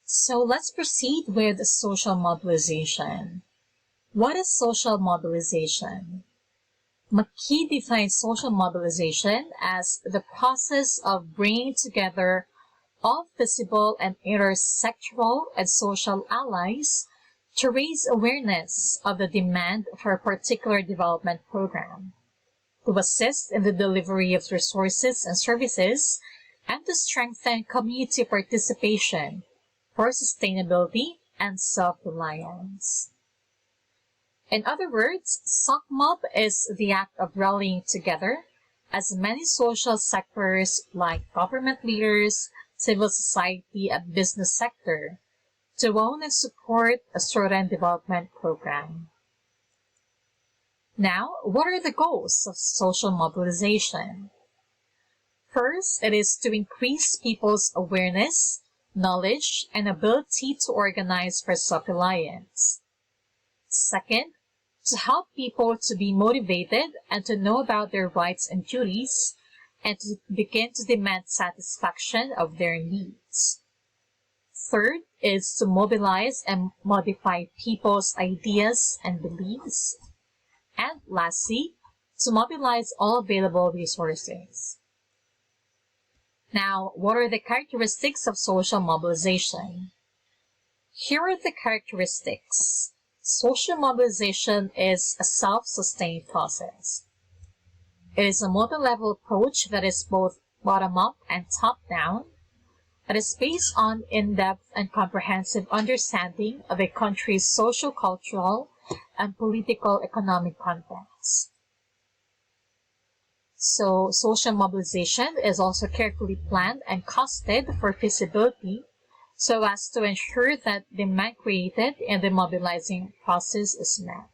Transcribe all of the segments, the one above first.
So let's proceed with social mobilization. What is social mobilization? McKee defines social mobilization as the process of bringing together all visible and intersectoral and social allies to raise awareness of the demand for a particular development program, to assist in the delivery of resources and services, and to strengthen community participation for sustainability and self-reliance. In other words, SOCMOB is the act of rallying together as many social sectors like government leaders, civil society, and business sector to own and support a certain development program. Now, what are the goals of social mobilization? First, it is to increase people's awareness, knowledge, and ability to organize for self-reliance. Second, to help people to be motivated and to know about their rights and duties, and to begin to demand satisfaction of their needs. Third is to mobilize and modify people's ideas and beliefs. And lastly, to mobilize all available resources. Now, what are the characteristics of social mobilization? Here are the characteristics. Social mobilization is a self-sustained process. It is a multi-level approach that is both bottom-up and top-down. It is based on in-depth and comprehensive understanding of a country's social-cultural and political-economic context. So, social mobilization is also carefully planned and costed for feasibility so as to ensure that the demand created in the mobilizing process is met.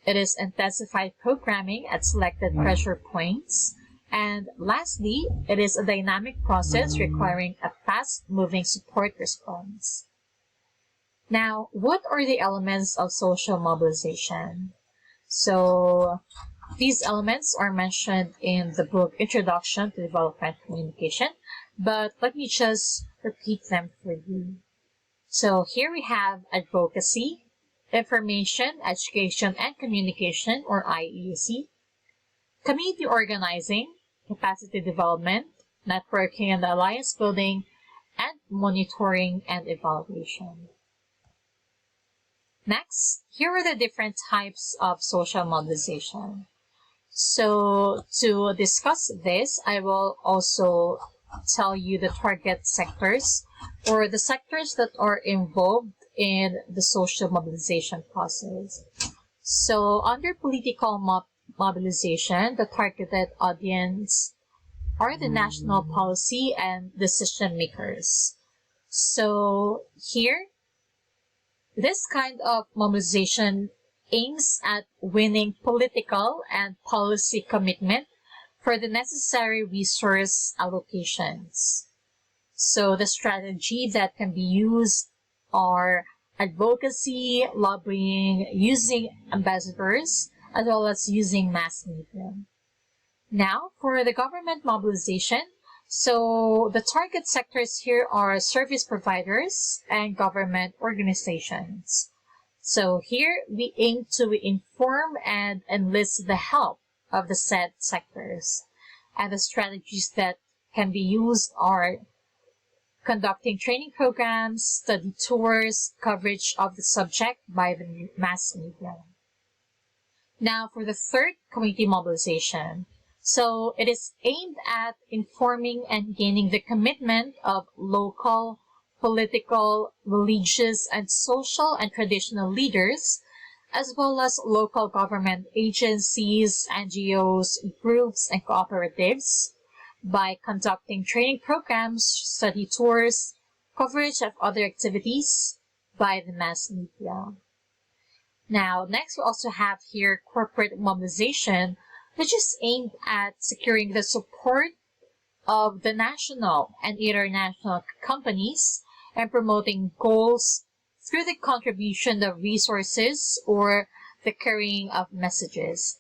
It is intensified programming at selected pressure points. And lastly, it is a dynamic process requiring a fast-moving support response. Now, what are the elements of social mobilization? So, these elements are mentioned in the book Introduction to Development Communication, but let me just repeat them for you. So, here we have advocacy, information, education, and communication, or IEC, community organizing, capacity development, networking and alliance building, and monitoring and evaluation. Next, here are the different types of social mobilization. So, to discuss this, I will also tell you the target sectors, or the sectors that are involved in the social mobilization process. So, under political mobilization, the targeted audience are the national policy and decision makers. So, here, this kind of mobilization aims at winning political and policy commitment for the necessary resource allocations. So the strategy that can be used are advocacy, lobbying, using ambassadors, as well as using mass media. Now, for the government mobilization, so the target sectors here are service providers and government organizations. So here we aim to inform and enlist the help of the said sectors. And the strategies that can be used are conducting training programs, study tours, coverage of the subject by the mass media. Now for the third, community mobilization. So it is aimed at informing and gaining the commitment of local, political, religious, and social and traditional leaders, as well as local government agencies, NGOs, groups, and cooperatives by conducting training programs, study tours, coverage of other activities by the mass media. Now, next we also have here corporate mobilization, which is aimed at securing the support of the national and international companies and promoting goals through the contribution of resources or the carrying of messages.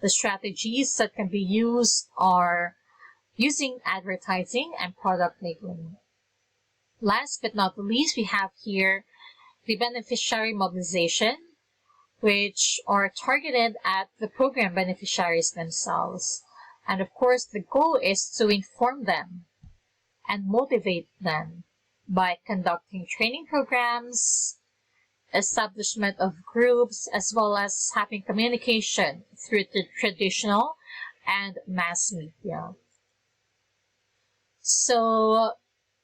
The strategies that can be used are using advertising and product labeling. Last but not least, we have here the beneficiary mobilization, which are targeted at the program beneficiaries themselves. And of course, the goal is to inform them and motivate them by conducting training programs, establishment of groups, as well as having communication through the traditional and mass media. So,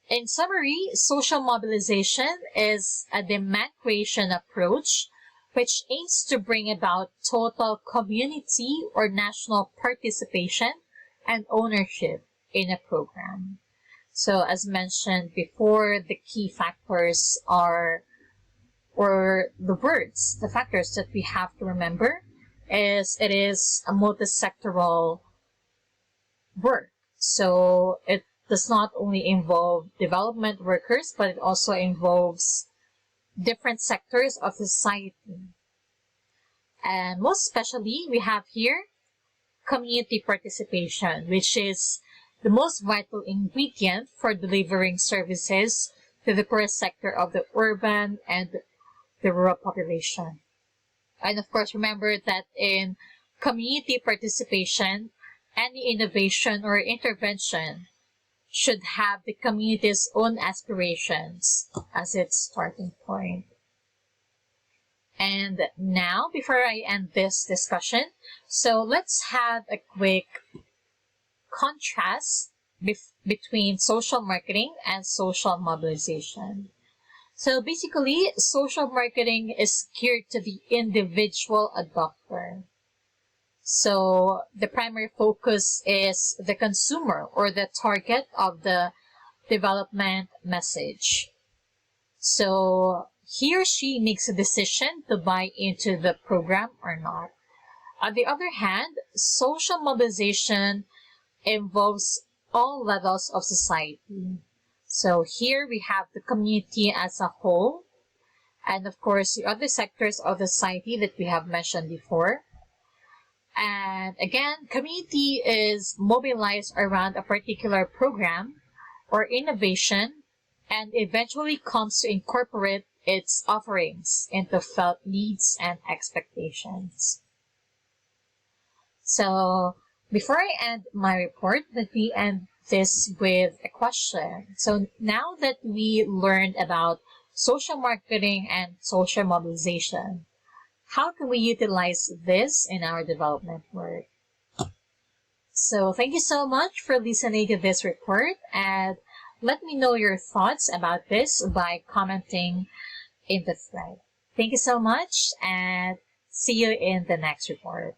in summary, social mobilization is a demand creation approach which aims to bring about total community or national participation and ownership in a program. So as mentioned before, the key factors are, or the factors that we have to remember is it is a multi-sectoral work. So it does not only involve development workers, but it also involves different sectors of society. And most especially, we have here community participation, which is the most vital ingredient for delivering services to the poorest sector of the urban and the rural population. And of course, remember that in community participation, any innovation or intervention should have the community's own aspirations as its starting point. And now, before I end this discussion, so let's have a quick contrast between social marketing and social mobilization. So basically, social marketing is geared to the individual adopter. So the primary focus is the consumer or the target of the development message. So he or she makes a decision to buy into the program or not. On the other hand, social mobilization involves all levels of society. So here we have the community as a whole, and of course the other sectors of the society that we have mentioned before. And again, community is mobilized around a particular program or innovation and eventually comes to incorporate its offerings into felt needs and expectations. So before I end my report, let me end this with a question. So now that we learned about social marketing and social mobilization, how can we utilize this in our development work? So thank you so much for listening to this report, and let me know your thoughts about this by commenting in the thread. Thank you so much, and see you in the next report.